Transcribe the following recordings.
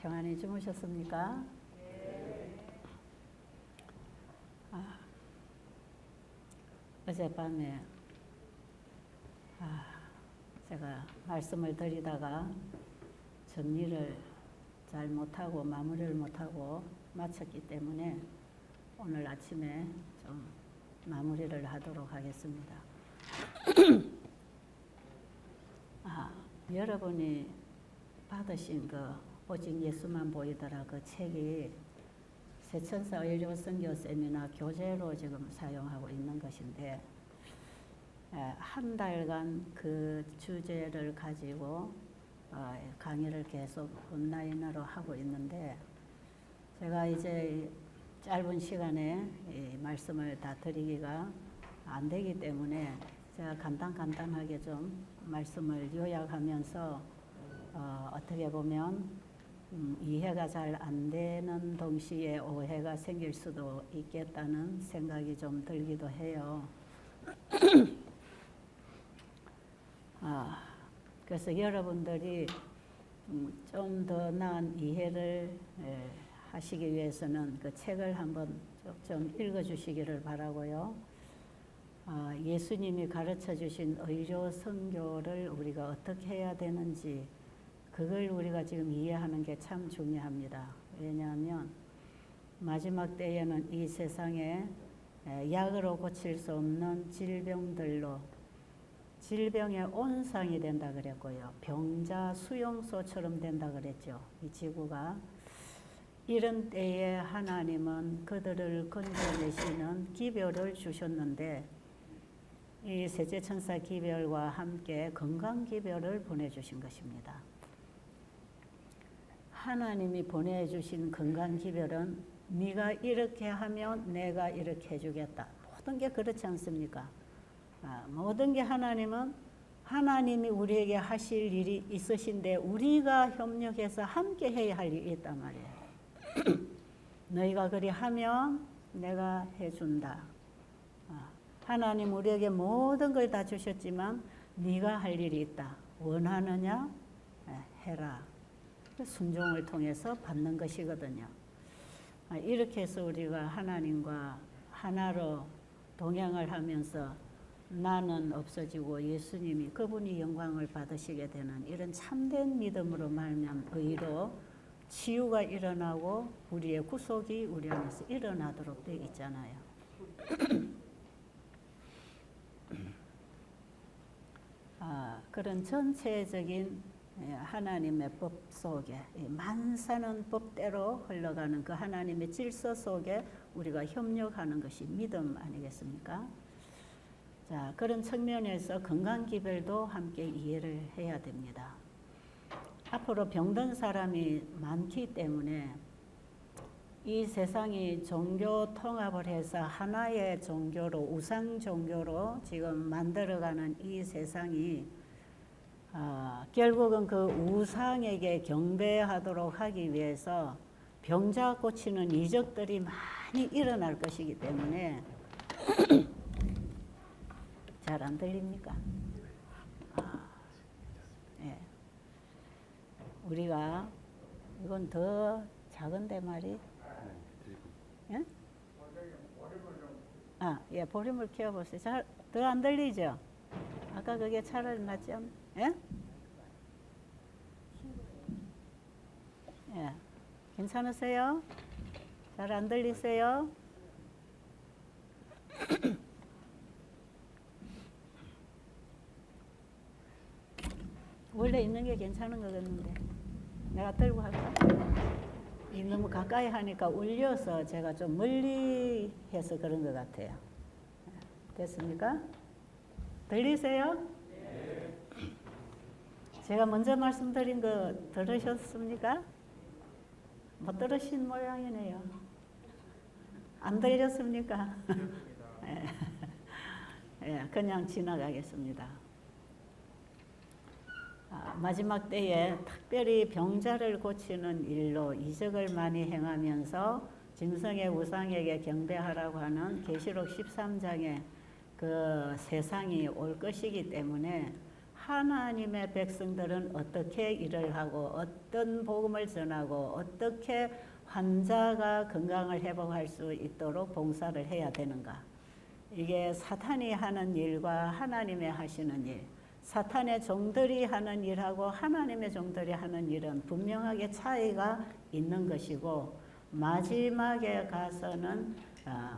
평안히 주무셨습니까? 어젯밤에 제가 말씀을 드리다가 정리를 잘 못하고 마무리를 못하고 마쳤기 때문에 오늘 아침에 좀 마무리를 하도록 하겠습니다. 여러분이 받으신 그 오직 예수만 보이더라 그 책이 세천사 의료 선교 세미나 교재로 지금 사용하고 있는 것인데 한 달간 그 주제를 가지고 강의를 계속 온라인으로 하고 있는데 제가 이제 짧은 시간에 이 말씀을 다 드리기가 안 되기 때문에 제가 간단하게 좀 말씀을 요약하면서 어떻게 보면 이해가 잘 안 되는 동시에 오해가 생길 수도 있겠다는 생각이 좀 들기도 해요. 그래서 여러분들이 좀 더 나은 이해를 하시기 위해서는 그 책을 한번 좀 읽어주시기를 바라고요. 예수님이 가르쳐 주신 의료 선교를 우리가 어떻게 해야 되는지 그걸 우리가 지금 이해하는 게 참 중요합니다. 왜냐하면 마지막 때에는 이 세상에 약으로 고칠 수 없는 질병들로 질병의 온상이 된다 그랬고요. 병자 수용소처럼 된다 그랬죠. 이 지구가. 이런 때에 하나님은 그들을 건져내시는 기별을 주셨는데 이 셋째 천사 기별과 함께 건강 기별을 보내주신 것입니다. 하나님이 보내주신 건강 기별은 네가 이렇게 하면 내가 이렇게 해주겠다. 모든 게 그렇지 않습니까? 모든 게 하나님이 우리에게 하실 일이 있으신데 우리가 협력해서 함께 해야 할 일이 있단 말이에요. 너희가 그리 하면 내가 해준다. 하나님 우리에게 모든 걸 다 주셨지만 네가 할 일이 있다. 원하느냐? 해라. 순종을 통해서 받는 것이거든요. 이렇게 해서 우리가 하나님과 하나로 동행을 하면서 나는 없어지고 예수님이 그분이 영광을 받으시게 되는 이런 참된 믿음으로 말미암아 의로 치유가 일어나고 우리의 구속이 우리 안에서 일어나도록 되어 있잖아요. 그런 전체적인 하나님의 법 속에 만사는 법대로 흘러가는 그 하나님의 질서 속에 우리가 협력하는 것이 믿음 아니겠습니까? 자, 그런 측면에서 건강기별도 함께 이해를 해야 됩니다. 앞으로 병든 사람이 많기 때문에 이 세상이 종교 통합을 해서 하나의 종교로 우상 종교로 지금 만들어가는 이 세상이 결국은 그 우상에게 경배하도록 하기 위해서 병자 고치는 이적들이 많이 일어날 것이기 때문에 잘 안 들립니까? 예. 우리가 이건 더 작은데 말이. 예? 예, 볼륨을 키워보세요. 잘 더 안 들리죠? 아까 그게 차라리 낫지 않? 예? 예. 괜찮으세요? 잘 안 들리세요? 원래 있는 게 괜찮은 거겠는데 내가 들고 할까? 너무 가까이 하니까 울려서 제가 좀 멀리 해서 그런 것 같아요. 됐습니까? 들리세요? 네. 제가 먼저 말씀드린 거 들으셨습니까? 못 들으신 모양이네요. 안 들렸습니까? 네, 그냥 지나가겠습니다. 마지막 때에 특별히 병자를 고치는 일로 이적을 많이 행하면서 짐승의 우상에게 경배하라고 하는 계시록 13장의 그 세상이 올 것이기 때문에 하나님의 백성들은 어떻게 일을 하고 어떤 복음을 전하고 어떻게 환자가 건강을 회복할 수 있도록 봉사를 해야 되는가. 이게 사탄이 하는 일과 하나님의 하시는 일, 사탄의 종들이 하는 일하고 하나님의 종들이 하는 일은 분명하게 차이가 있는 것이고, 마지막에 가서는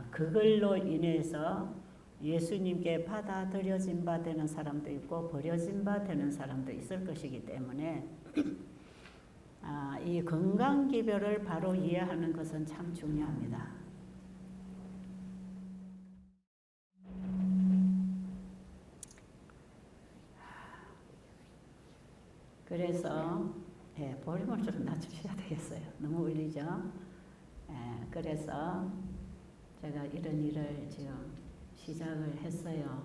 그걸로 인해서 예수님께 받아들여진 바 되는 사람도 있고 버려진 바 되는 사람도 있을 것이기 때문에 이 건강기별을 바로 이해하는 것은 참 중요합니다. 그래서 볼륨을 좀 낮추셔야 되겠어요. 너무 울리죠? 그래서 제가 이런 일을 지금 시작을 했어요.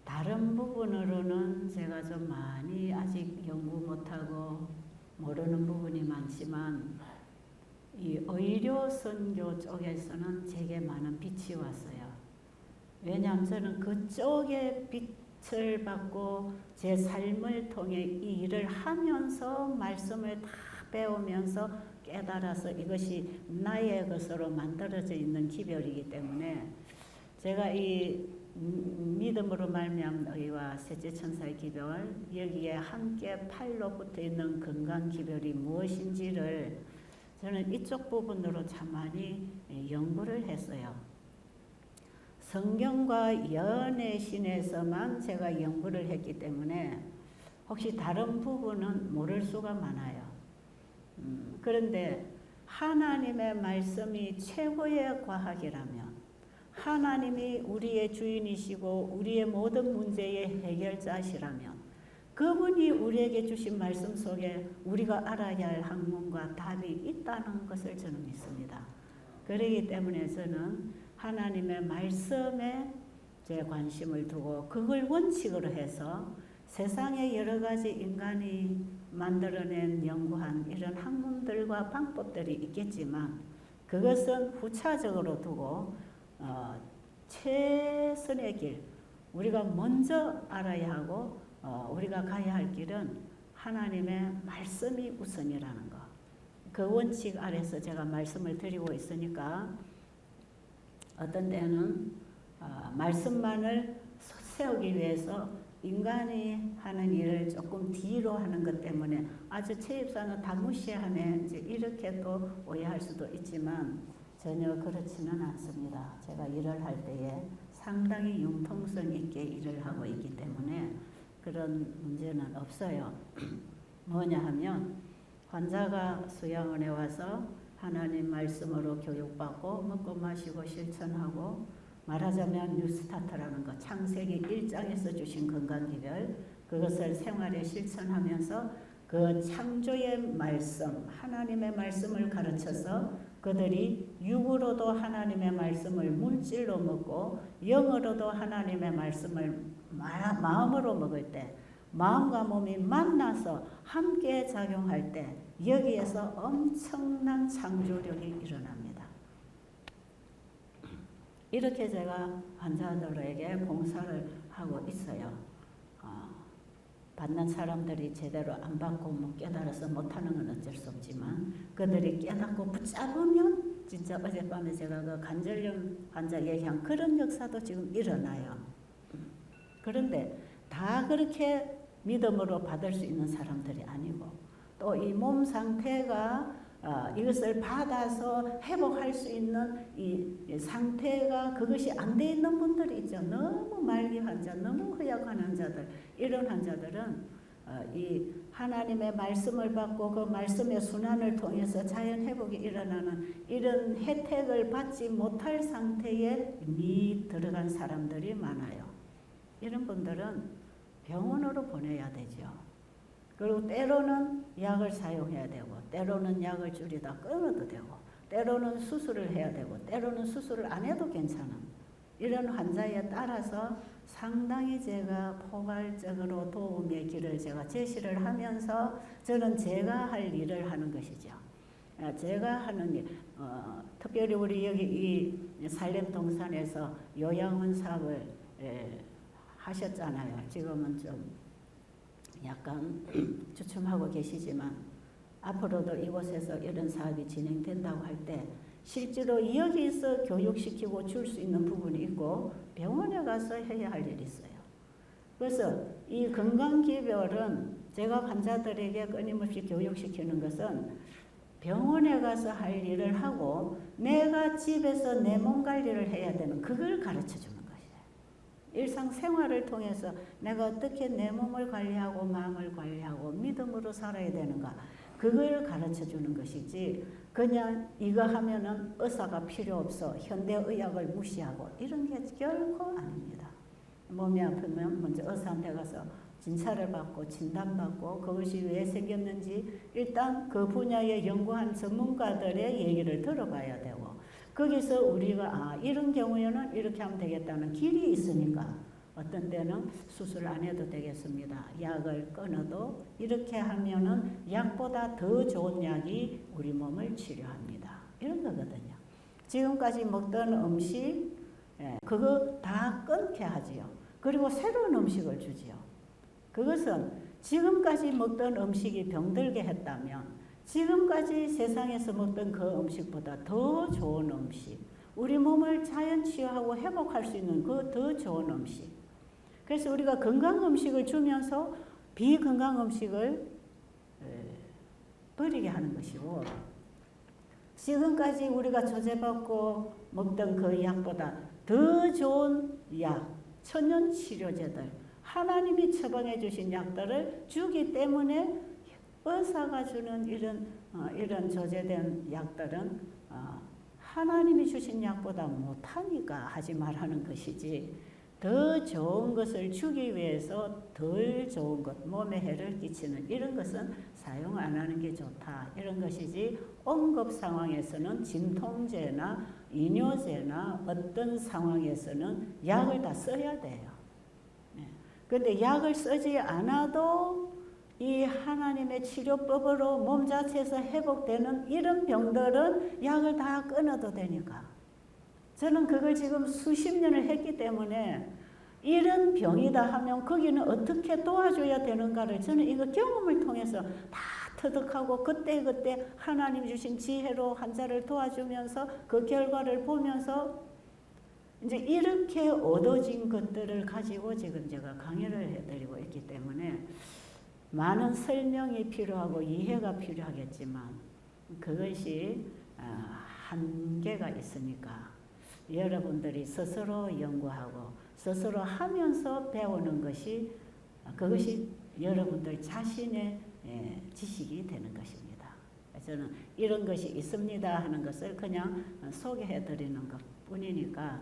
다른 부분으로는 제가 좀 많이 아직 연구 못하고 모르는 부분이 많지만 이 의료 선교 쪽에서는 제게 많은 빛이 왔어요. 왜냐하면 저는 그쪽에 빛을 받고 제 삶을 통해 이 일을 하면서 말씀을 다 배우면서 깨달아서 이것이 나의 것으로 만들어져 있는 기별이기 때문에 제가 이 믿음으로 말미암은 의와 셋째 천사의 기별, 여기에 함께 팔로 붙어 있는 건강 기별이 무엇인지를 저는 이쪽 부분으로 참 많이 연구를 했어요. 성경과 연애신에서만 제가 연구를 했기 때문에 혹시 다른 부분은 모를 수가 많아요. 그런데 하나님의 말씀이 최고의 과학이라면, 하나님이 우리의 주인이시고 우리의 모든 문제의 해결자시라면, 그분이 우리에게 주신 말씀 속에 우리가 알아야 할 학문과 답이 있다는 것을 저는 믿습니다. 그렇기 때문에 저는 하나님의 말씀에 제 관심을 두고 그걸 원칙으로 해서 세상의 여러 가지 인간이 만들어낸 연구한 이런 학문들과 방법들이 있겠지만 그것은 후차적으로 두고 최선의 길, 우리가 먼저 알아야 하고 우리가 가야 할 길은 하나님의 말씀이 우선이라는 것. 그 원칙 아래서 제가 말씀을 드리고 있으니까 어떤 때는 말씀만을 세우기 위해서 인간이 하는 일을 조금 뒤로 하는 것 때문에 아주 최 입사는 다 무시하네, 이제 이렇게 또 오해할 수도 있지만 전혀 그렇지는 않습니다. 제가 일을 할 때에 상당히 융통성 있게 일을 하고 있기 때문에 그런 문제는 없어요. 뭐냐 하면 환자가 수양원에 와서 하나님 말씀으로 교육받고 먹고 마시고 실천하고, 말하자면 뉴스타트라는 것, 창세기 1장에서 주신 건강기별, 그것을 생활에 실천하면서 그 창조의 말씀, 하나님의 말씀을 가르쳐서 그들이 육으로도 하나님의 말씀을 물질로 먹고 영으로도 하나님의 말씀을 마음으로 먹을 때, 마음과 몸이 만나서 함께 작용할 때 여기에서 엄청난 창조력이 일어납니다. 이렇게 제가 환자들에게 봉사를 하고 있어요. 받는 사람들이 제대로 안 받고 못 깨달아서 못하는 건 어쩔 수 없지만 그들이 깨닫고 붙잡으면 진짜 어젯밤에 제가 그 관절염 환자 얘기한 그런 역사도 지금 일어나요. 그런데 다 그렇게 믿음으로 받을 수 있는 사람들이 아니고 또 이 몸 상태가 이것을 받아서 회복할 수 있는 이 상태가 그것이 안 돼 있는 분들이 있죠. 너무 말기 환자, 너무 허약한 환자들, 이런 환자들은 이 하나님의 말씀을 받고 그 말씀의 순환을 통해서 자연 회복이 일어나는 이런 혜택을 받지 못할 상태에 이미 들어간 사람들이 많아요. 이런 분들은 병원으로 보내야 되죠. 그리고 때로는 약을 사용해야 되고, 때로는 약을 줄이다 끊어도 되고, 때로는 수술을 해야 되고, 때로는 수술을 안 해도 괜찮은 이런 환자에 따라서 상당히 제가 포괄적으로 도움의 길을 제가 제시를 하면서 저는 제가 할 일을 하는 것이죠. 제가 하는 일, 특별히 우리 여기 이 살렘 동산에서 요양원 사업을 하셨잖아요. 지금은 좀 약간 주춤하고 계시지만 앞으로도 이곳에서 이런 사업이 진행된다고 할 때 실제로 여기서 교육시키고 줄 수 있는 부분이 있고 병원에 가서 해야 할 일이 있어요. 그래서 이 건강기별은 제가 환자들에게 끊임없이 교육시키는 것은 병원에 가서 할 일을 하고 내가 집에서 내 몸 관리를 해야 되는 그걸 가르쳐 주는 것이에요. 일상생활을 통해서 내가 어떻게 내 몸을 관리하고 마음을 관리하고 믿음으로 살아야 되는가 그걸 가르쳐 주는 것이지 그냥 이거 하면은 의사가 필요 없어 현대의학을 무시하고 이런 게 결코 아닙니다. 몸이 아프면 먼저 의사한테 가서 진찰을 받고 진단받고 그것이 왜 생겼는지 일단 그 분야에 연구한 전문가들의 얘기를 들어봐야 되고 거기서 우리가 이런 경우에는 이렇게 하면 되겠다는 길이 있으니까 어떤 때는 수술 안 해도 되겠습니다. 약을 끊어도 이렇게 하면은 약보다 더 좋은 약이 우리 몸을 치료합니다. 이런 거거든요. 지금까지 먹던 음식 그거 다 끊게 하지요. 그리고 새로운 음식을 주지요. 그것은 지금까지 먹던 음식이 병들게 했다면 지금까지 세상에서 먹던 그 음식보다 더 좋은 음식, 우리 몸을 자연 치유하고 회복할 수 있는 그 더 좋은 음식. 그래서 우리가 건강 음식을 주면서 비건강 음식을 버리게 하는 것이고 지금까지 우리가 조제받고 먹던 그 약보다 더 좋은 약, 천연 치료제들, 하나님이 처방해 주신 약들을 주기 때문에 의사가 주는 이런 조제된 약들은 하나님이 주신 약보다 못하니까 하지 말라는 것이지 더 좋은 것을 주기 위해서 덜 좋은 것, 몸에 해를 끼치는 이런 것은 사용 안 하는 게 좋다. 이런 것이지 응급 상황에서는 진통제나 이뇨제나 어떤 상황에서는 약을 다 써야 돼요. 그런데 약을 쓰지 않아도 이 하나님의 치료법으로 몸 자체에서 회복되는 이런 병들은 약을 다 끊어도 되니까 저는 그걸 지금 수십 년을 했기 때문에 이런 병이다 하면 거기는 어떻게 도와줘야 되는가를 저는 이거 경험을 통해서 다 터득하고 그때 하나님 주신 지혜로 환자를 도와주면서 그 결과를 보면서 이제 이렇게 얻어진 것들을 가지고 지금 제가 강의를 해드리고 있기 때문에 많은 설명이 필요하고 이해가 필요하겠지만 그것이 한계가 있으니까 여러분들이 스스로 연구하고 스스로 하면서 배우는 것이 그것이 여러분들 자신의 지식이 되는 것입니다. 저는 이런 것이 있습니다 하는 것을 그냥 소개해 드리는 것 뿐이니까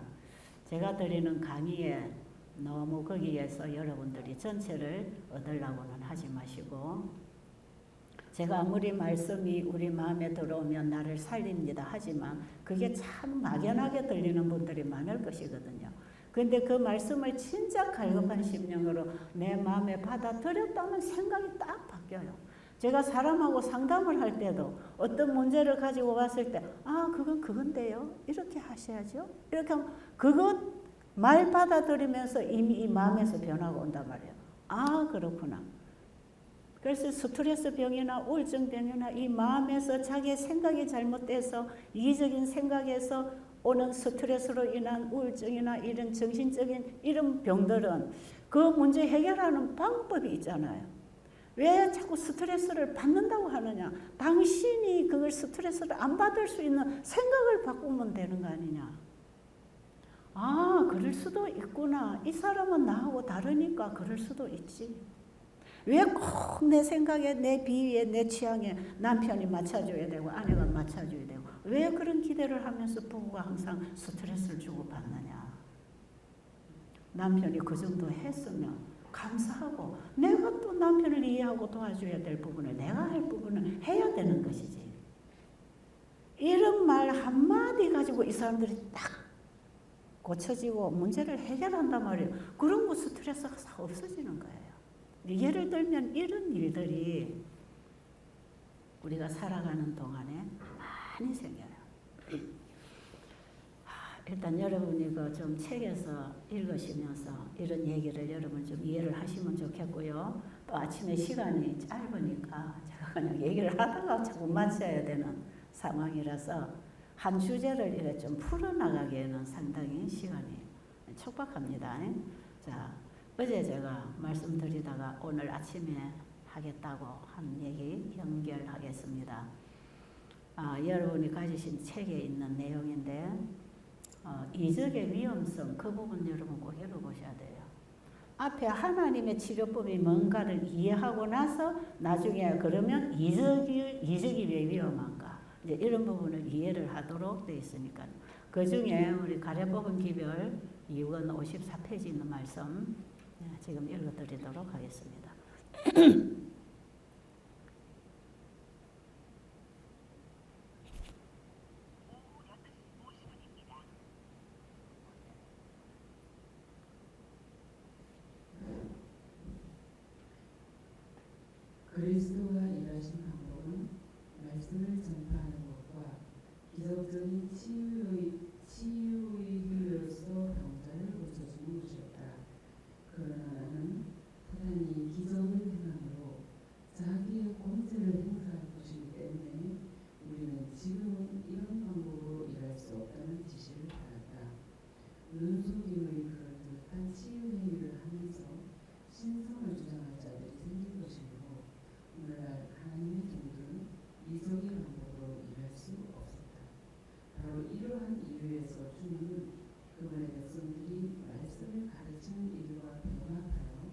제가 드리는 강의에 너무 거기에서 여러분들이 전체를 얻으려고는 하지 마시고 제가 아무리 말씀이 우리 마음에 들어오면 나를 살립니다 하지만 그게 참 막연하게 들리는 분들이 많을 것이거든요. 그런데 그 말씀을 진짜 갈급한 심령으로 내 마음에 받아들였다면 생각이 딱 바뀌어요. 제가 사람하고 상담을 할 때도 어떤 문제를 가지고 왔을 때 그건 그건데요. 이렇게 하셔야죠. 이렇게 하면 그것 말 받아들이면서 이미 이 마음에서 변화가 온단 말이에요. 그렇구나. 그래서 스트레스 병이나 우울증 병이나 이 마음에서 자기의 생각이 잘못돼서 이기적인 생각에서 오는 스트레스로 인한 우울증이나 이런 정신적인 이런 병들은 그 문제 해결하는 방법이 있잖아요. 왜 자꾸 스트레스를 받는다고 하느냐? 당신이 그걸 스트레스를 안 받을 수 있는 생각을 바꾸면 되는 거 아니냐? 그럴 수도 있구나. 이 사람은 나하고 다르니까 그럴 수도 있지. 왜 꼭 내 생각에, 내 비위에, 내 취향에 남편이 맞춰줘야 되고 아내가 맞춰줘야 되고 왜 그런 기대를 하면서 부부가 항상 스트레스를 주고받느냐. 남편이 그 정도 했으면 감사하고 내가 또 남편을 이해하고 도와줘야 될 부분을 내가 할 부분을 해야 되는 것이지. 이런 말 한마디 가지고 이 사람들이 딱 고쳐지고 문제를 해결한단 말이에요. 그런 거 스트레스가 다 없어지는 거예요. 예를 들면 이런 일들이 우리가 살아가는 동안에 많이 생겨요. 일단 여러분이 그 좀 책에서 읽으시면서 이런 얘기를 여러분 좀 이해를 하시면 좋겠고요. 또 아침에 시간이 짧으니까 제가 그냥 얘기를 하다가 자꾸 마쳐야 되는 상황이라서 한 주제를 이렇게 좀 풀어나가기에는 상당히 시간이 촉박합니다. 자, 어제 제가 말씀드리다가 오늘 아침에 하겠다고 한 얘기 연결하겠습니다. 여러분이 가지신 책에 있는 내용인데 이적의 위험성 그 부분 여러분 꼭 읽어보셔야 돼요. 앞에 하나님의 치료법이 뭔가를 이해하고 나서 나중에 그러면 이적이 왜 위험한가 이제 이런 부분을 이해를 하도록 되어 있으니까 그 중에 우리 가래법은 기별 2권 54페이지 있는 말씀 지금 읽어드리도록 하겠습니다. 그리스도가 일하신 방법은 말씀을 전파하는 것과 기적적인 치유의 기회로서 병자를 고쳐주는 것이었다. 그러나 나는 사단이 기적을 행함으로 자기의 권세를 행사할 것이기 때문에 우리는 지금은 이런 방법으로 일할 수 없다는 지시를 받았다. 눈속임의 그럴듯한 치유 행위를 하면서 신성을 주장할 자들이 생길 것이고 오늘날 하나님의 종들은 이적의 방법으로 일할 수 없었다. 바로 이러한 이유에서 주님은 그분의 백성들이 말씀을 가르치는 일과 병합하여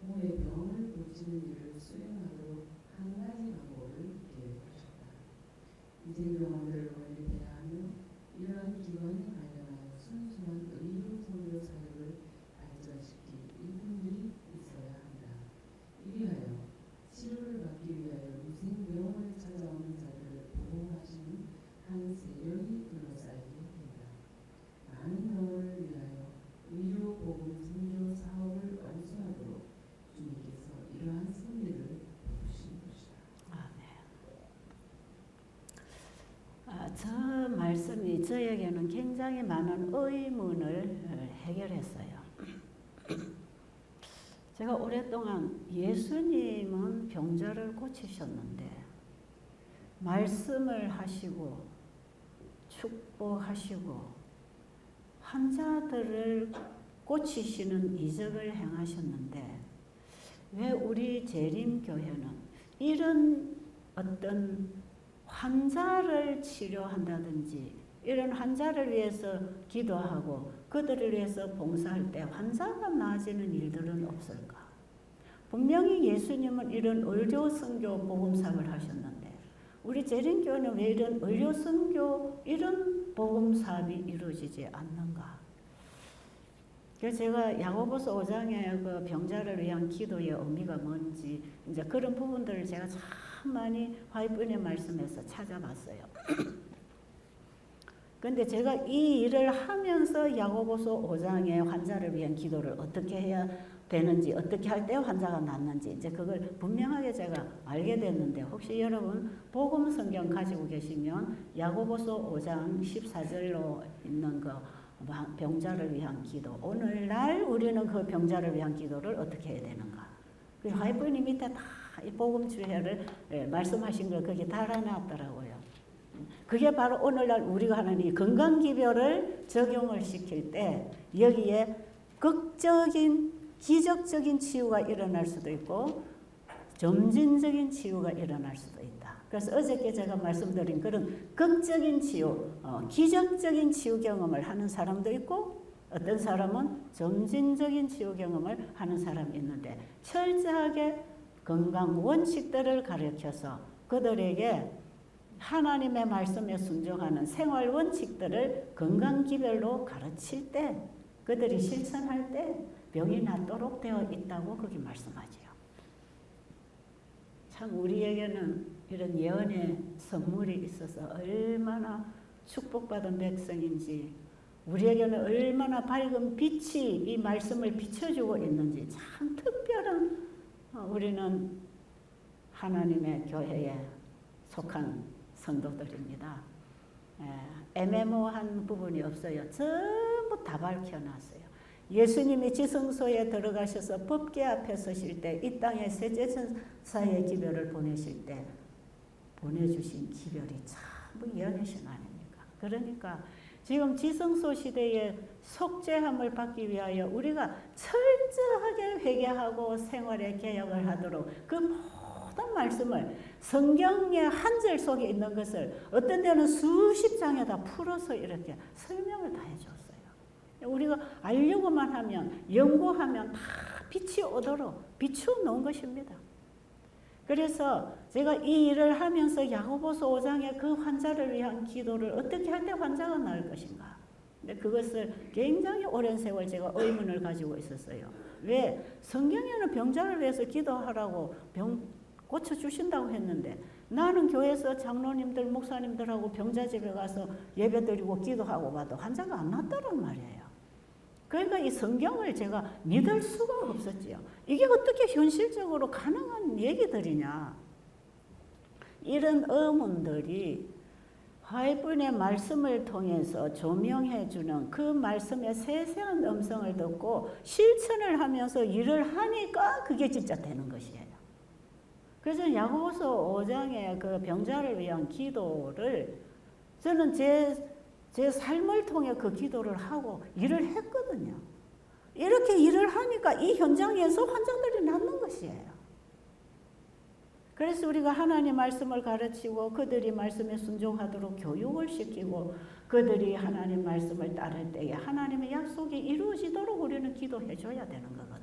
몸의 병을 고치는 일을 수행하도록 한 가지 방법을 계획하셨다. 위생병원들을 건립해야 하며 이러한 기관에 관련하여 순수한 의료 선교 사역을 발전시킬 일꾼들이 있어야 한다. 이리하여 치료를 받기 위하여 위생병원을 찾아오는 자들을 보호하시는 한 세력이 둘러싸이게 된다. 많은 병원을 위하여 의료 복음 선교 사업을 완수하도록 주님께서 이러한 섭리를 베푸신 것이다. 저 말씀이 저에게는 굉장히 많은 의문을 해결했어요. 제가 오랫동안 예수님은 병자를 고치셨는데 말씀을 하시고 축복하시고 환자들을 고치시는 이적을 행하셨는데 왜 우리 재림교회는 이런 어떤 환자를 치료한다든지 이런 환자를 위해서 기도하고 그들을 위해서 봉사할 때 환자가 나아지는 일들은 없을까? 분명히 예수님은 이런 의료 선교 복음 사업을 하셨는데 우리 재림교회는 왜 이런 의료 선교 이런 복음 사업이 이루어지지 않는가? 그래서 제가 야고보서 5장의 그 병자를 위한 기도의 의미가 뭔지 이제 그런 부분들을 제가 참 많이 화이트의 말씀에서 찾아봤어요. 근데 제가 이 일을 하면서 야고보서 5장의 환자를 위한 기도를 어떻게 해야 되는지 어떻게 할 때 환자가 낫는지 이제 그걸 분명하게 제가 알게 됐는데 혹시 여러분 복음 성경 가지고 계시면 야고보서 5장 14절로 있는 그 병자를 위한 기도 오늘날 우리는 그 병자를 위한 기도를 어떻게 해야 되는가 그래서 화이트님 밑에 다 이 복음 주회를 말씀하신 걸 거기 달아놨더라고요. 그게 바로 오늘날 우리가 하는 이 건강기별을 적용을 시킬 때 여기에 극적인 기적적인 치유가 일어날 수도 있고 점진적인 치유가 일어날 수도 있다. 그래서 어저께 제가 말씀드린 그런 극적인 치유, 기적적인 치유 경험을 하는 사람도 있고 어떤 사람은 점진적인 치유 경험을 하는 사람이 있는데 철저하게 건강 원칙들을 가르쳐서 그들에게 하나님의 말씀에 순종하는 생활 원칙들을 건강기별로 가르칠 때 그들이 실천할 때 병이 낫도록 되어 있다고 거기 말씀하죠. 참 우리에게는 이런 예언의 선물이 있어서 얼마나 축복받은 백성인지 우리에게는 얼마나 밝은 빛이 이 말씀을 비춰주고 있는지 참 특별한 우리는 하나님의 교회에 속한 성도들입니다. 애매모호한 부분이 없어요. 전부 다 밝혀놨어요. 예수님이 지성소에 들어가셔서 법궤 앞에 서실 때 이 땅에 세제천사의 기별을 보내실 때 보내주신 기별이 참 연하신 아닙니까? 그러니까 지금 지성소 시대에 속죄함을 받기 위하여 우리가 철저하게 회개하고 생활의 개혁을 하도록 그 모든 말씀을 성경의 한 절 속에 있는 것을 어떤 데는 수십 장에다 풀어서 이렇게 설명을 다 해줬어요. 우리가 알려고만 하면 연구하면 다 빛이 오도록 비추어 놓은 것입니다. 그래서 제가 이 일을 하면서 야고보서 5장의 그 환자를 위한 기도를 어떻게 할 때 환자가 나을 것인가. 근데 그것을 굉장히 오랜 세월 제가 의문을 가지고 있었어요. 왜? 성경에는 병자를 위해서 기도하라고 병 고쳐주신다고 했는데 나는 교회에서 장로님들, 목사님들하고 병자 집에 가서 예배드리고 기도하고 봐도 환자가 안 낫다란 말이에요. 그러니까 이 성경을 제가 믿을 수가 없었지요. 이게 어떻게 현실적으로 가능한 얘기들이냐. 이런 의문들이 화해분의 말씀을 통해서 조명해 주는 그 말씀의 세세한 음성을 듣고 실천을 하면서 일을 하니까 그게 진짜 되는 것이에요. 그래서 야고보서 5장의 그 병자를 위한 기도를 저는 제 삶을 통해 그 기도를 하고 일을 했거든요. 이렇게 일을 하니까 이 현장에서 환자들이 낫는 것이에요. 그래서 우리가 하나님 말씀을 가르치고 그들이 말씀에 순종하도록 교육을 시키고 그들이 하나님 말씀을 따를 때에 하나님의 약속이 이루어지도록 우리는 기도해 줘야 되는 거거든.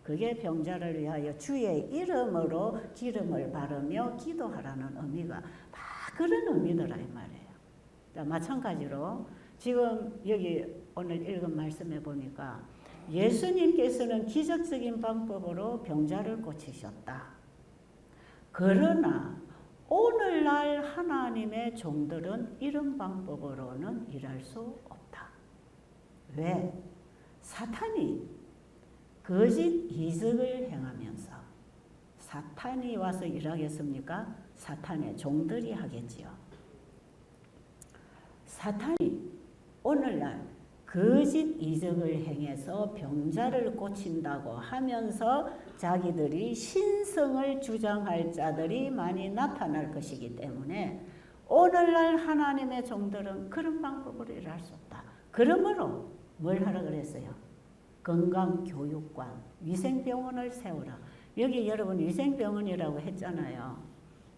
그게 병자를 위하여 주의 이름으로 기름을 바르며 기도하라는 의미가 다 그런 의미더라 이 말이에요. 마찬가지로 지금 여기 오늘 읽은 말씀에 보니까 예수님께서는 기적적인 방법으로 병자를 고치셨다. 그러나 오늘날 하나님의 종들은 이런 방법으로는 일할 수 없다. 왜? 사탄이 거짓 이적을 행하면서 사탄이 와서 일하겠습니까? 사탄의 종들이 하겠지요. 사탄이 오늘날 거짓 이적을 행해서 병자를 고친다고 하면서 자기들이 신성을 주장할 자들이 많이 나타날 것이기 때문에 오늘날 하나님의 종들은 그런 방법으로 일할 수 없다. 그러므로 뭘 하라 그랬어요? 건강교육관, 위생병원을 세우라. 여기 여러분 위생병원이라고 했잖아요.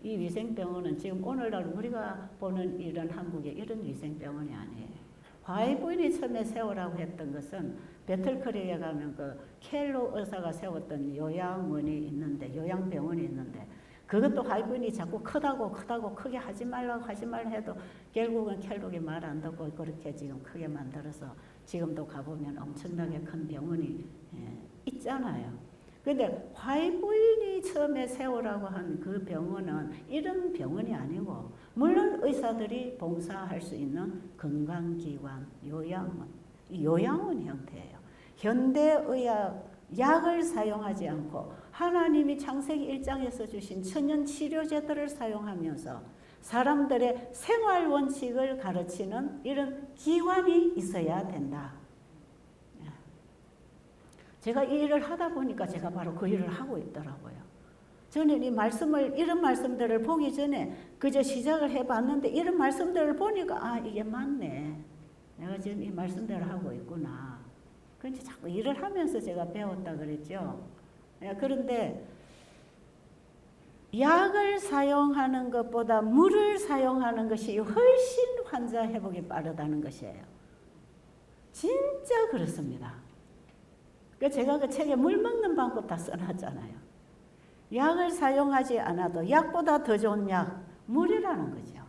이 위생병원은 지금 오늘날 우리가 보는 이런 한국의 이런 위생병원이 아니에요. 화이부인이 처음에 세우라고 했던 것은 배틀크리에 가면 그 켈로 의사가 세웠던 요양원이 있는데, 요양병원이 있는데, 그것도 화이부인이 자꾸 크다고 크게 하지 말라고 해도 결국은 켈록이 말 안 듣고 그렇게 지금 크게 만들어서 지금도 가보면 엄청나게 큰 병원이 있잖아요. 근데 화이부인이 처음에 세우라고 한 그 병원은 이런 병원이 아니고, 물론 의사들이 봉사할 수 있는 건강기관, 요양원, 요양원 형태예요. 현대의학, 약을 사용하지 않고 하나님이 창세기 1장에서 주신 천연 치료제들을 사용하면서 사람들의 생활 원칙을 가르치는 이런 기관이 있어야 된다. 제가 이 일을 하다 보니까 제가 바로 그 일을 하고 있더라고요. 저는 이 말씀을, 이런 말씀들을 보기 전에 그저 시작을 해봤는데 이런 말씀들을 보니까 아, 이게 맞네. 내가 지금 이 말씀대로 하고 있구나. 그런데 자꾸 일을 하면서 제가 배웠다 그랬죠. 그런데 약을 사용하는 것보다 물을 사용하는 것이 훨씬 환자 회복이 빠르다는 것이에요. 진짜 그렇습니다. 제가 그 책에 물 먹는 방법 다 써놨잖아요. 약을 사용하지 않아도 약보다 더 좋은 약, 물이라는 거죠.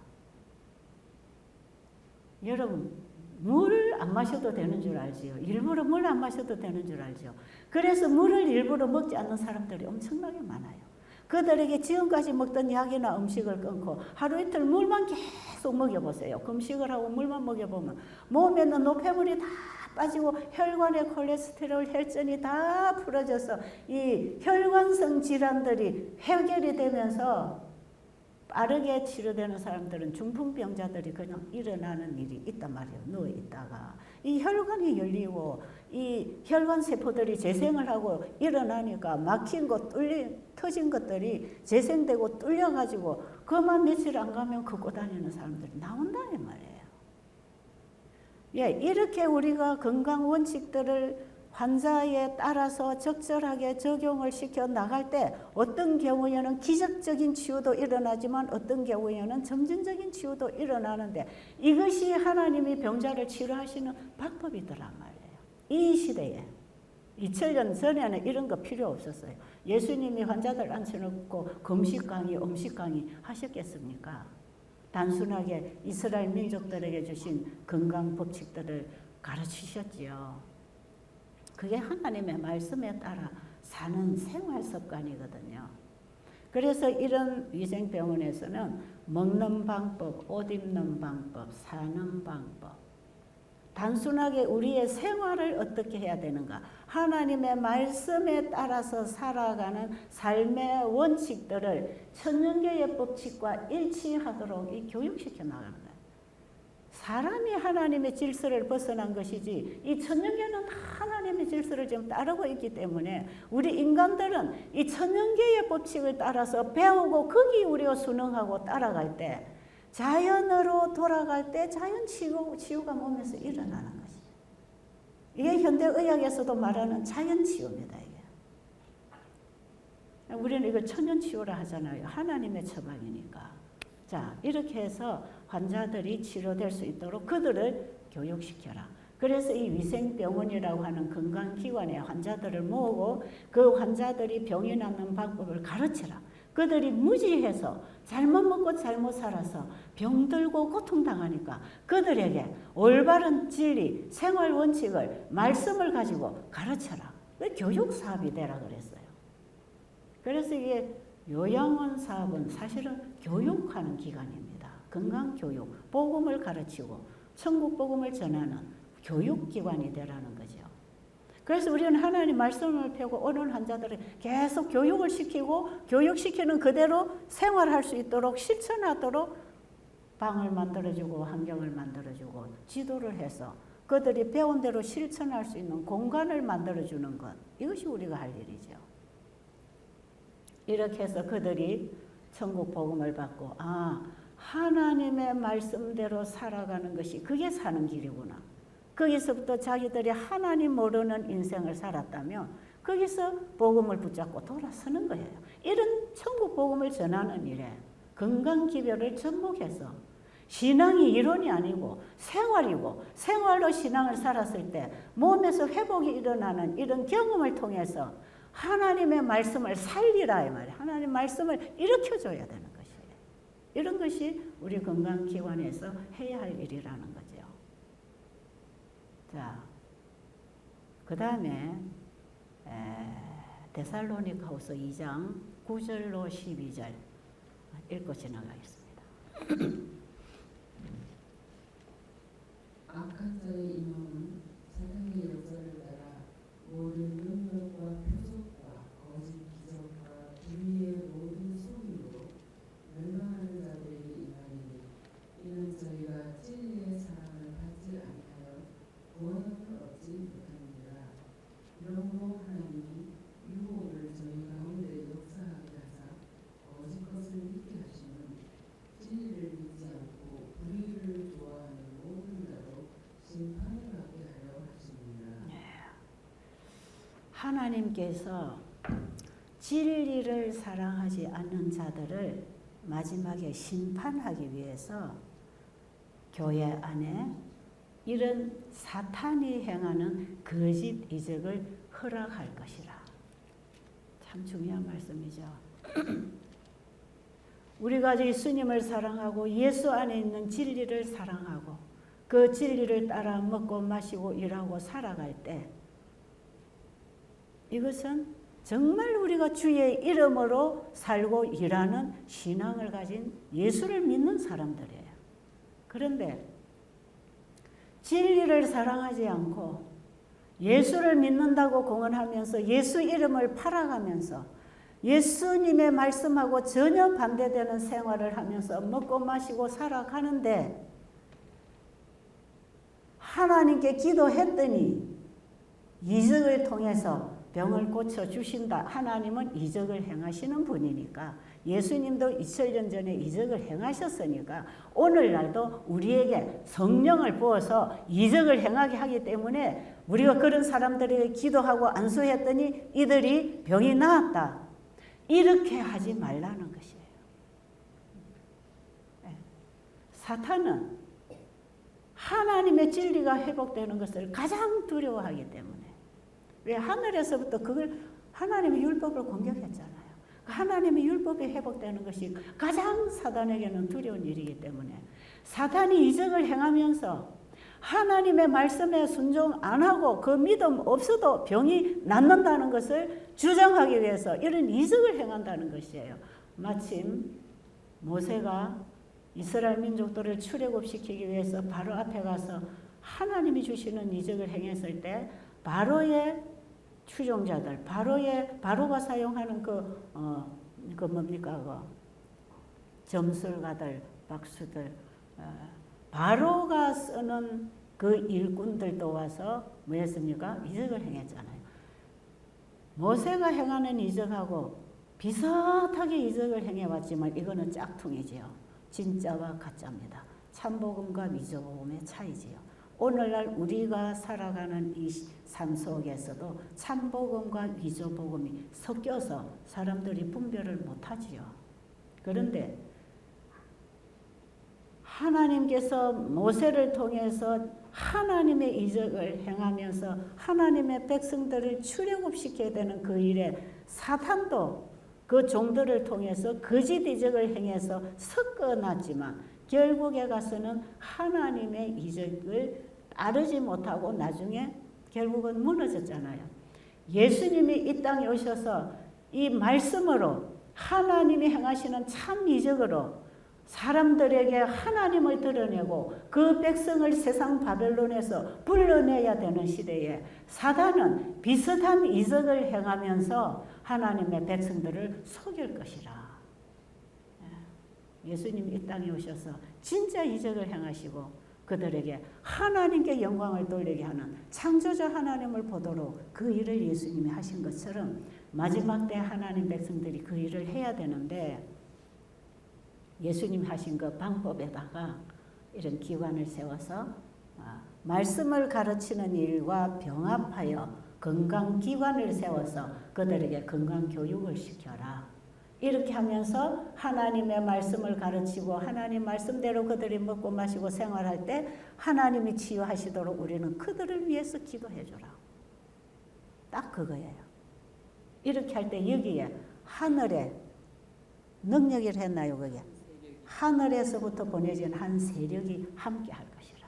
여러분, 물을 안 마셔도 되는 줄 알지요. 일부러 물 안 마셔도 되는 줄 알죠. 그래서 물을 일부러 먹지 않는 사람들이 엄청나게 많아요. 그들에게 지금까지 먹던 약이나 음식을 끊고 하루 이틀 물만 계속 먹여보세요. 금식을 하고 물만 먹여보면 몸에 있는 노폐물이 다 빠지고 혈관의 콜레스테롤, 혈전이 다 풀어져서 이 혈관성 질환들이 해결이 되면서 빠르게 치료되는 사람들은 중풍병자들이 그냥 일어나는 일이 있단 말이에요. 누워 있다가 이 혈관이 열리고 이 혈관 세포들이 재생을 하고 일어나니까 막힌 거 터진 것들이 재생되고 뚫려가지고 그만 며칠 안 가면 걷고 다니는 사람들이 나온다는 말이에요. 예, 이렇게 우리가 건강 원칙들을 환자에 따라서 적절하게 적용을 시켜 나갈 때 어떤 경우에는 기적적인 치유도 일어나지만 어떤 경우에는 점진적인 치유도 일어나는데 이것이 하나님이 병자를 치료하시는 방법이더란 말이에요. 이 시대에 2000년 전에는 이런 거 필요 없었어요. 예수님이 환자들 앉혀놓고 금식 강의, 음식 강의 하셨겠습니까? 단순하게 이스라엘 민족들에게 주신 건강 법칙들을 가르치셨지요. 그게 하나님의 말씀에 따라 사는 생활 습관이거든요. 그래서 이런 위생병원에서는 먹는 방법, 옷 입는 방법, 사는 방법, 단순하게 우리의 생활을 어떻게 해야 되는가, 하나님의 말씀에 따라서 살아가는 삶의 원칙들을 천년계의 법칙과 일치하도록 이 교육시켜 나가는 거예요. 사람이 하나님의 질서를 벗어난 것이지 이 천년계는 하나님의 질서를 지금 따르고 있기 때문에 우리 인간들은 이 천년계의 법칙을 따라서 배우고 거기 우리가 순응하고 따라갈 때 자연으로 돌아갈 때 자연 치유가 몸에서 일어나는 것이죠. 이게 현대의학에서도 말하는 자연 치유입니다. 이게. 우리는 이걸 천연 치유라 하잖아요. 하나님의 처방이니까. 자, 이렇게 해서 환자들이 치료될 수 있도록 그들을 교육시켜라. 그래서 이 위생병원이라고 하는 건강기관에 환자들을 모으고 그 환자들이 병이 낫는 방법을 가르쳐라. 그들이 무지해서 잘못 먹고 잘못 살아서 병들고 고통당하니까 그들에게 올바른 진리, 생활 원칙을, 말씀을 가지고 가르쳐라. 교육사업이 되라 그랬어요. 그래서 이게 요양원 사업은 사실은 교육하는 기관입니다. 건강교육, 복음을 가르치고 천국 복음을 전하는 교육기관이 되라는 거죠. 그래서 우리는 하나님 말씀을 펴고 오는 환자들을 계속 교육을 시키고 교육시키는 그대로 생활할 수 있도록 실천하도록 방을 만들어주고 환경을 만들어주고 지도를 해서 그들이 배운 대로 실천할 수 있는 공간을 만들어주는 것, 이것이 우리가 할 일이죠. 이렇게 해서 그들이 천국 복음을 받고 하나님의 말씀대로 살아가는 것이 그게 사는 길이구나. 거기서부터 자기들이 하나님 모르는 인생을 살았다면 거기서 복음을 붙잡고 돌아서는 거예요. 이런 천국 복음을 전하는 일에 건강기별을 접목해서 신앙이 이론이 아니고 생활이고 생활로 신앙을 살았을 때 몸에서 회복이 일어나는 이런 경험을 통해서 하나님의 말씀을 살리라 이 말이에요. 하나님의 말씀을 일으켜줘야 되는 것이에요. 이런 것이 우리 건강기관에서 해야 할 일이라는 거죠. 자, 그 다음에 데살로니가후서 2장 9절로 12절 읽고 지나가겠습니다. 악한 자의 임함은 사탄의 역사를 따라 모든 능력과 표적과 거짓 기적과 불의의 모든 소리로 멸망하는 자들에게 임하리니 이는 저희가 진리의 사랑을 받지 아니하여 구원을 얻지 못합니다. 그러므로 하나님이 유혹을 저희 가운데 역사하게 하사 거짓 것을 믿게 하시는 진리를 믿지 않고 불의를 좋아하는 모든 자로 심판을 받게 하려 하십니다. 하나님께서 진리를 사랑하지 않는 자들을 마지막에 심판하기 위해서 교회 안에 이런 사탄이 행하는 거짓 이적을 허락할 것이라. 참 중요한 말씀이죠. 우리가 예수님을 사랑하고 예수 안에 있는 진리를 사랑하고 그 진리를 따라 먹고 마시고 일하고 살아갈 때 이것은 정말 우리가 주의 이름으로 살고 일하는 신앙을 가진 예수를 믿는 사람들이에요. 그런데 진리를 사랑하지 않고 예수를 믿는다고 공언하면서 예수 이름을 팔아가면서 예수님의 말씀하고 전혀 반대되는 생활을 하면서 먹고 마시고 살아가는데 하나님께 기도했더니 이적을 통해서 병을 고쳐주신다. 하나님은 이적을 행하시는 분이니까 예수님도 2000년 전에 이적을 행하셨으니까 오늘날도 우리에게 성령을 부어서 이적을 행하게 하기 때문에 우리가 그런 사람들에게 기도하고 안수했더니 이들이 병이 나았다. 이렇게 하지 말라는 것이에요. 사탄은 하나님의 진리가 회복되는 것을 가장 두려워하기 때문에 왜 하늘에서부터 그걸 하나님의 율법을 공격했잖아요. 하나님의 율법이 회복되는 것이 가장 사단에게는 두려운 일이기 때문에 사탄이 이적을 행하면서 하나님의 말씀에 순종 안 하고 그 믿음 없어도 병이 낫는다는 것을 주장하기 위해서 이런 이적을 행한다는 것이에요. 마침 모세가 이스라엘 민족들을 출애굽시키기 위해서 바로 앞에 가서 하나님이 주시는 이적을 행했을 때 바로의 추종자들, 바로가 사용하는 그 뭡니까? 점술가들, 박수들, 바로가 쓰는 그 일꾼들도 와서 뭐 했습니까? 이적을 행했잖아요. 모세가 행하는 이적하고 비슷하게 이적을 행해왔지만 이거는 짝퉁이지요. 진짜와 가짜입니다. 참복음과 미조복음의 차이지요. 오늘날 우리가 살아가는 이 삶 속에서도 참복음과 위조복음이 섞여서 사람들이 분별을 못하지요. 그런데 하나님께서 모세를 통해서 하나님의 이적을 행하면서 하나님의 백성들을 출애굽시켜야 되는 그 일에 사탄도 그 종들을 통해서 거짓 이적을 행해서 섞어놨지만 결국에 가서는 하나님의 이적을 따르지 못하고 나중에 결국은 무너졌잖아요. 예수님이 이 땅에 오셔서 이 말씀으로 하나님이 행하시는 참 이적으로 사람들에게 하나님을 드러내고 그 백성을 세상 바벨론에서 불러내야 되는 시대에 사단은 비슷한 이적을 행하면서 하나님의 백성들을 속일 것이라. 예수님이 이 땅에 오셔서 진짜 이적을 행하시고 그들에게 하나님께 영광을 돌리게 하는 창조자 하나님을 보도록 그 일을 예수님이 하신 것처럼 마지막 때 하나님 백성들이 그 일을 해야 되는데 예수님 하신 그 방법에다가 이런 기관을 세워서 말씀을 가르치는 일과 병합하여 건강기관을 세워서 그들에게 건강교육을 시켜라. 이렇게 하면서 하나님의 말씀을 가르치고 하나님 말씀대로 그들이 먹고 마시고 생활할 때 하나님이 치유하시도록 우리는 그들을 위해서 기도해 주라. 딱 그거예요. 이렇게 할 때 여기에 하늘에 능력을 했나요? 그게 하늘에서부터 보내진 한 세력이 함께 할 것이라.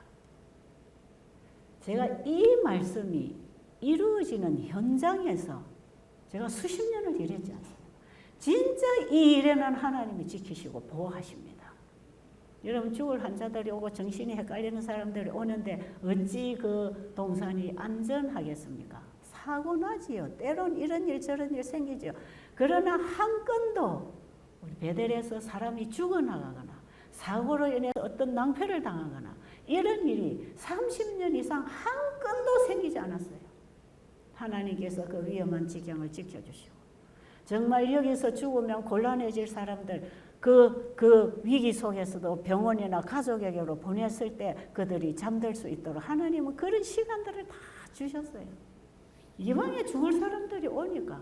제가 이 말씀이 이루어지는 현장에서 제가 수십 년을 일했지 않습니까? 진짜 이 일에는 하나님이 지키시고 보호하십니다. 여러분 죽을 환자들이 오고 정신이 헷갈리는 사람들이 오는데 어찌 그 동산이 안전하겠습니까? 사고 나지요. 때론 이런 일 저런 일 생기죠. 그러나 한 건도 우리 베델에서 사람이 죽어나가거나 사고로 인해서 어떤 낭패를 당하거나 이런 일이 30년 이상 한 건도 생기지 않았어요. 하나님께서 그 위험한 지경을 지켜주시고 정말 여기서 죽으면 곤란해질 사람들 그 위기 속에서도 병원이나 가족에게로 보냈을 때 그들이 잠들 수 있도록 하나님은 그런 시간들을 다 주셨어요. 이왕에 죽을 사람들이 오니까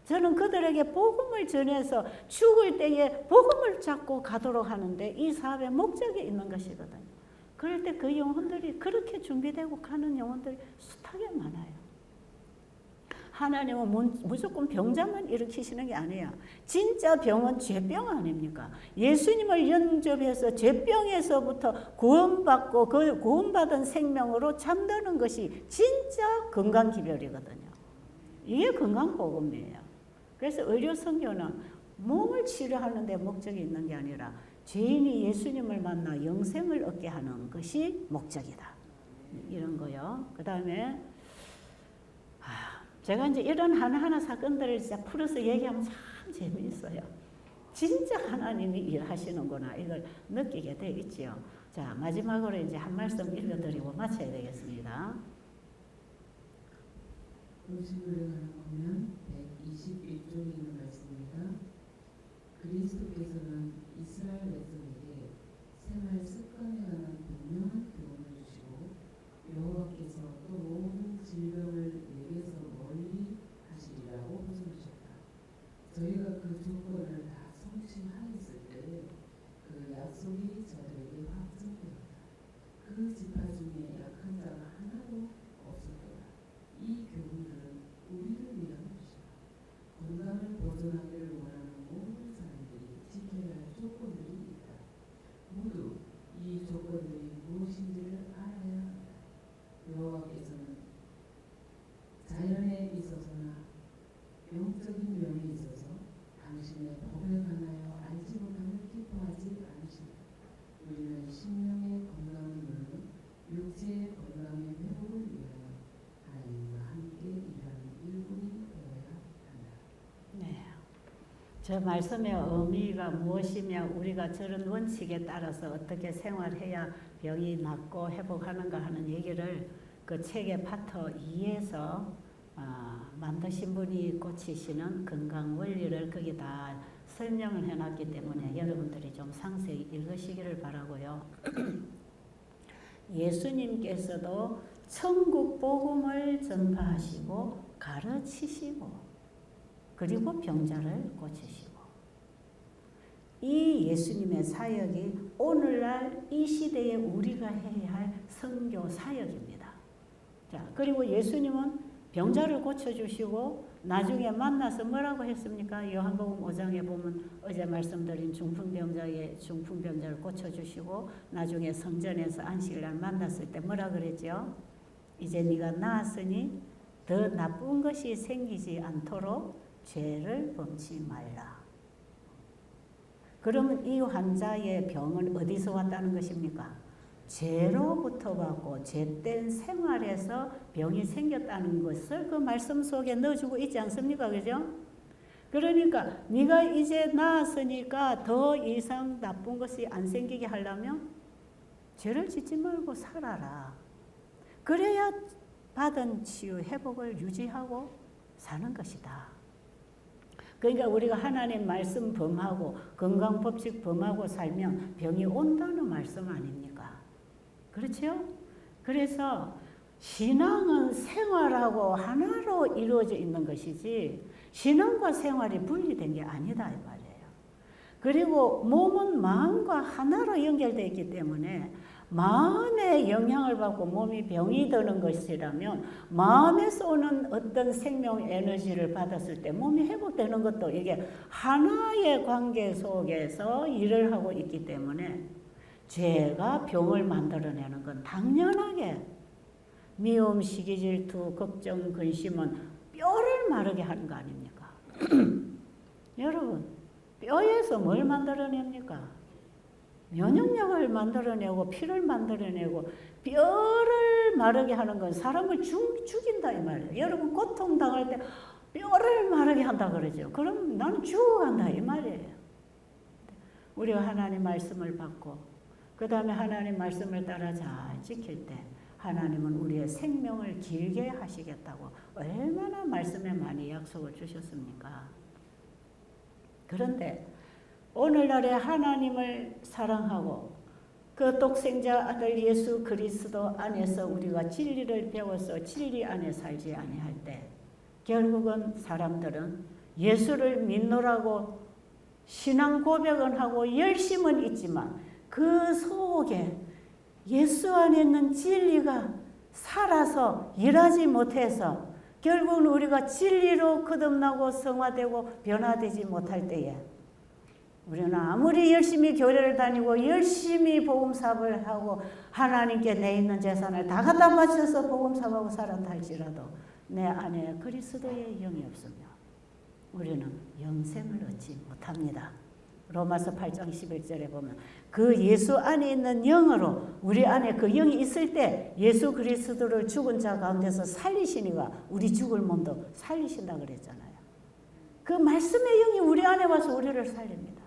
저는 그들에게 복음을 전해서 죽을 때에 복음을 잡고 가도록 하는데 이 사업의 목적이 있는 것이거든요. 그럴 때 그 영혼들이 그렇게 준비되고 가는 영혼들이 숱하게 많아요. 하나님은 무조건 병자만 일으키시는 게 아니에요. 진짜 병은 죄병 아닙니까? 예수님을 영접해서 죄병에서부터 구원받고 그 구원받은 생명으로 잠드는 것이 진짜 건강기별이거든요. 이게 건강복음이에요. 그래서 의료선교는 몸을 치료하는 데 목적이 있는 게 아니라 죄인이 예수님을 만나 영생을 얻게 하는 것이 목적이다. 이런 거요. 그 다음에 제가 이제 이런 하나하나 사건들을 진짜 풀어서 얘기하면 참 참 재미있어요. 진짜 하나님이 일하시는구나 이걸 느끼게 돼 있지요. 자, 마지막으로 이제 한 말씀 읽어드리고 마쳐야 되겠습니다. 음식물에 관한 보면 121쪽에 있는 말씀입니다. 그리스도께서는 이스라엘 백성에게 생활 습관에 관한 분명한 교훈을 주시고 여호와께서 또 모든 질병을 내게서 멀리 하시리라고 보증하셨다. 저희가 그 조건을 다 성취하였을 때 그 약속이 저들에게 확증되었다. 그 지파 중에 약한 자가 하나도 없었더라. 이 교훈들은 우리를 위한 것이다. 건강을 보존하기를 원하는 모든 사람들이 지켜야 할 조건들이 있다. 모두 이 조건들이 무엇인지를 알아야 한다. 여호와께서는 자연에 있어서나 영적인 면에 있어서 당신의 법에 관하여 알지 못함을 기뻐하지 않으신다. 우리는 심령의 건강을 누르는 육체의 건강의 회복을 위하여 하나님과 함께 일하는 일꾼이 되어야 한다. 네. 저 말씀의 의미가 무엇이며 우리가 저런 원칙에 따라서 어떻게 생활해야 병이 낫고 회복하는가 하는 얘기를 그 책의 파트 2에서 만드신 분이 꽂히시는 건강 원리를 거기 다 설명을 해놨기 때문에 여러분들이 좀 상세히 읽으시기를 바라고요. 예수님께서도 천국 복음을 전파하시고 가르치시고 그리고 병자를 고치시고 이 예수님의 사역이 오늘날 이 시대에 우리가 해야 할 선교 사역입니다. 자, 그리고 예수님은 병자를 고쳐주시고 나중에 만나서 뭐라고 했습니까? 요한복음 5장에 보면 어제 말씀드린 중풍병자를 고쳐주시고 나중에 성전에서 안식일날 만났을 때 뭐라 그랬죠? 이제 네가 나았으니 더 나쁜 것이 생기지 않도록 죄를 범치 말라. 그러면 이 환자의 병은 어디서 왔다는 것입니까? 죄로부터 받고 죄된 생활에서 병이 생겼다는 것을 그 말씀 속에 넣어주고 있지 않습니까? 그죠? 그러니까 네가 이제 나았으니까 더 이상 나쁜 것이 안 생기게 하려면 죄를 짓지 말고 살아라. 그래야 받은 치유, 회복을 유지하고 사는 것이다. 그러니까 우리가 하나님 말씀 범하고 건강법칙 범하고 살면 병이 온다는 말씀 아닙니까? 그렇죠? 그래서 신앙은 생활하고 하나로 이루어져 있는 것이지 신앙과 생활이 분리된 게 아니다 이 말이에요. 그리고 몸은 마음과 하나로 연결되어 있기 때문에 마음의 영향을 받고 몸이 병이 드는 것이라면 마음에서 오는 어떤 생명 에너지를 받았을 때 몸이 회복되는 것도 이게 하나의 관계 속에서 일을 하고 있기 때문에 죄가 병을 만들어내는 건 당연하게 미움, 시기, 질투, 걱정, 근심은 뼈를 마르게 하는 거 아닙니까? 여러분, 뼈에서 뭘 만들어냅니까? 면역력을 만들어내고 피를 만들어내고 뼈를 마르게 하는 건 사람을 죽인다 이 말이에요. 여러분 고통당할 때 뼈를 마르게 한다 그러죠. 그럼 나는 죽어간다 이 말이에요. 우리가 하나님 말씀을 받고 그 다음에 하나님 말씀을 따라 잘 지킬 때 하나님은 우리의 생명을 길게 하시겠다고 얼마나 말씀에 많이 약속을 주셨습니까? 그런데 오늘날에 하나님을 사랑하고 그 독생자 아들 예수 그리스도 안에서 우리가 진리를 배워서 진리 안에 살지 아니할 때 결국은 사람들은 예수를 믿노라고 신앙 고백은 하고 열심은 있지만 그 속에 예수 안에 있는 진리가 살아서 일하지 못해서 결국은 우리가 진리로 거듭나고 성화되고 변화되지 못할 때에 우리는 아무리 열심히 교회를 다니고 열심히 복음사업을 하고 하나님께 내 있는 재산을 다 갖다 바쳐서 복음사업하고 살았다 할지라도 내 안에 그리스도의 영이 없으면 우리는 영생을 얻지 못합니다. 로마서 8장 11절에 보면 그 예수 안에 있는 영으로 우리 안에 그 영이 있을 때 예수 그리스도를 죽은 자 가운데서 살리시니가 우리 죽을 몸도 살리신다 그랬잖아요. 그 말씀의 영이 우리 안에 와서 우리를 살립니다.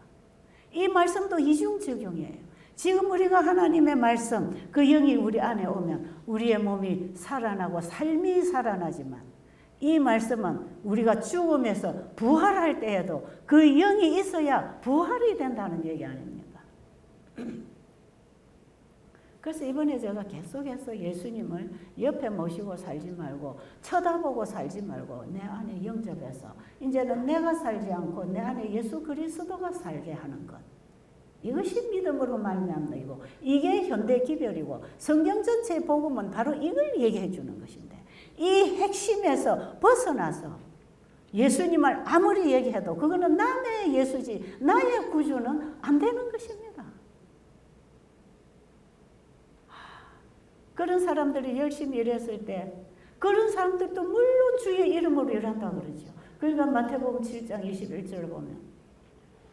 이 말씀도 이중적용이에요. 지금 우리가 하나님의 말씀, 그 영이 우리 안에 오면 우리의 몸이 살아나고 삶이 살아나지만 이 말씀은 우리가 죽음에서 부활할 때에도 그 영이 있어야 부활이 된다는 얘기 아닙니까? 그래서 이번에 제가 계속해서 예수님을 옆에 모시고 살지 말고 쳐다보고 살지 말고 내 안에 영접해서 이제는 내가 살지 않고 내 안에 예수 그리스도가 살게 하는 것. 이것이 믿음으로 말미암는 이고 이게 현대 기별이고 성경 전체의 복음은 바로 이걸 얘기해 주는 것인데 이 핵심에서 벗어나서 예수님을 아무리 얘기해도 그거는 남의 예수지 나의 구주는 안 되는 것입니다. 그런 사람들이 열심히 일했을 때 그런 사람들도 물론 주의 이름으로 일한다 그러죠. 그러니까 마태복음 7장 21절을 보면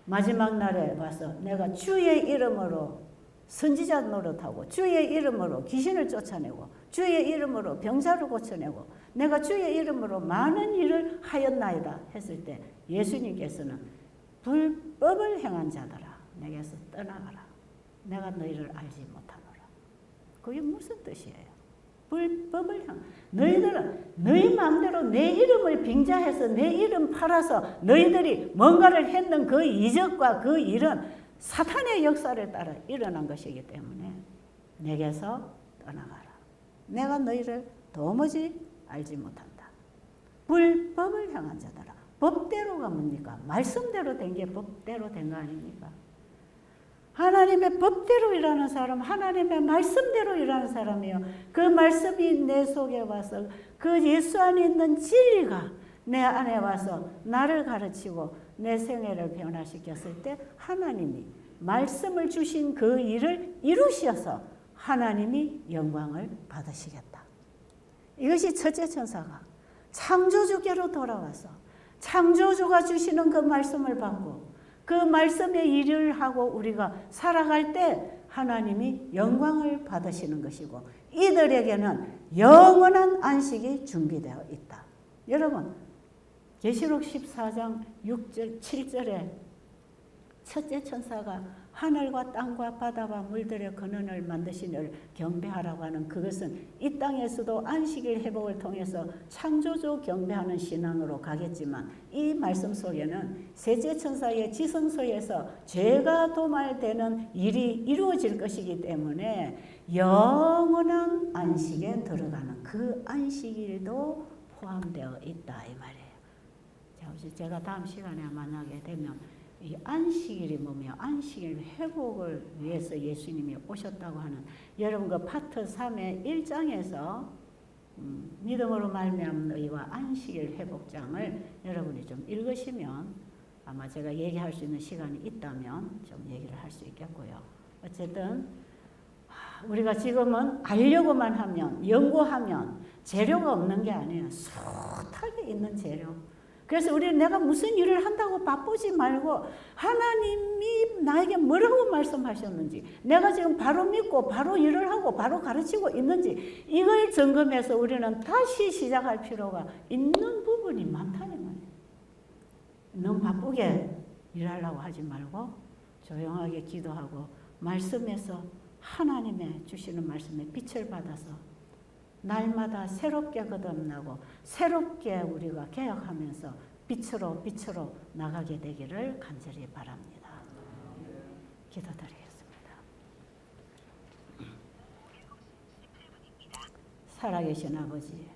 마지막 날에 와서 내가 주의 이름으로 선지자 노릇하고 주의 이름으로 귀신을 쫓아내고 주의 이름으로 병자를 고쳐내고 내가 주의 이름으로 많은 일을 하였나이다 했을 때 예수님께서는 불법을 행한 자들아 내게서 떠나가라. 내가 너희를 알지 못하노라. 그게 무슨 뜻이에요? 불법을 향. 너희들은 너희 마음대로 내 이름을 빙자해서 내 이름 팔아서 너희들이 뭔가를 했는 그 이적과 그 일은 사탄의 역사를 따라 일어난 것이기 때문에 내게서 떠나가라. 내가 너희를 도무지 알지 못한다. 불법을 향한 자들아. 법대로가 뭡니까? 말씀대로 된 게 법대로 된 거 아닙니까? 하나님의 법대로 일하는 사람, 하나님의 말씀대로 일하는 사람이요. 그 말씀이 내 속에 와서 그 예수 안에 있는 진리가 내 안에 와서 나를 가르치고 내 생애를 변화시켰을 때 하나님이 말씀을 주신 그 일을 이루셔서 하나님이 영광을 받으시겠다. 이것이 첫째 천사가 창조주께로 돌아와서 창조주가 주시는 그 말씀을 받고 그 말씀의 일을 하고 우리가 살아갈 때 하나님이 영광을 받으시는 것이고 이들에게는 영원한 안식이 준비되어 있다. 여러분 계시록 14장 6절 7절에 첫째 천사가 하늘과 땅과 바다와 물들의 근원을 만드신 이를 경배하라고 하는 그것은 이 땅에서도 안식일 회복을 통해서 창조주 경배하는 신앙으로 가겠지만 이 말씀 속에는 셋째 천사의 지성소에서 죄가 도말되는 일이 이루어질 것이기 때문에 영원한 안식에 들어가는 그 안식일도 포함되어 있다 이 말이에요. 제가 다음 시간에 만나게 되면 이 안식일이 뭐며 안식일 회복을 위해서 예수님이 오셨다고 하는 여러분 그 파트 3의 1장에서 믿음으로 말미암는 의와 안식일 회복장을 여러분이 좀 읽으시면 아마 제가 얘기할 수 있는 시간이 있다면 좀 얘기를 할 수 있겠고요. 어쨌든 우리가 지금은 알려고만 하면 연구하면 재료가 없는 게 아니에요. 숱하게 있는 재료. 그래서 우리는 내가 무슨 일을 한다고 바쁘지 말고 하나님이 나에게 뭐라고 말씀하셨는지 내가 지금 바로 믿고 바로 일을 하고 바로 가르치고 있는지 이걸 점검해서 우리는 다시 시작할 필요가 있는 부분이 많다는 거예요. 너무 바쁘게 일하려고 하지 말고 조용하게 기도하고 말씀에서 하나님의 주시는 말씀에 빛을 받아서 날마다 새롭게 거듭나고 새롭게 우리가 개혁하면서 빛으로 나가게 되기를 간절히 바랍니다. 기도드리겠습니다. 살아계신 아버지,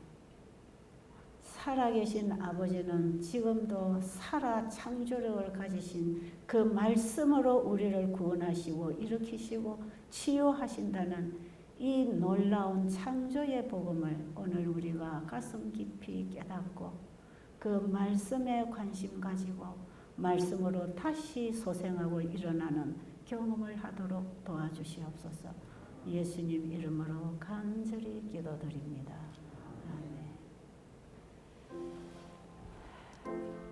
살아계신 아버지는 지금도 살아 창조력을 가지신 그 말씀으로 우리를 구원하시고 일으키시고 치유하신다는 이 놀라운 창조의 복음을 오늘 우리가 가슴 깊이 깨닫고 그 말씀에 관심 가지고 말씀으로 다시 소생하고 일어나는 경험을 하도록 도와주시옵소서. 예수님 이름으로 간절히 기도드립니다. 아멘.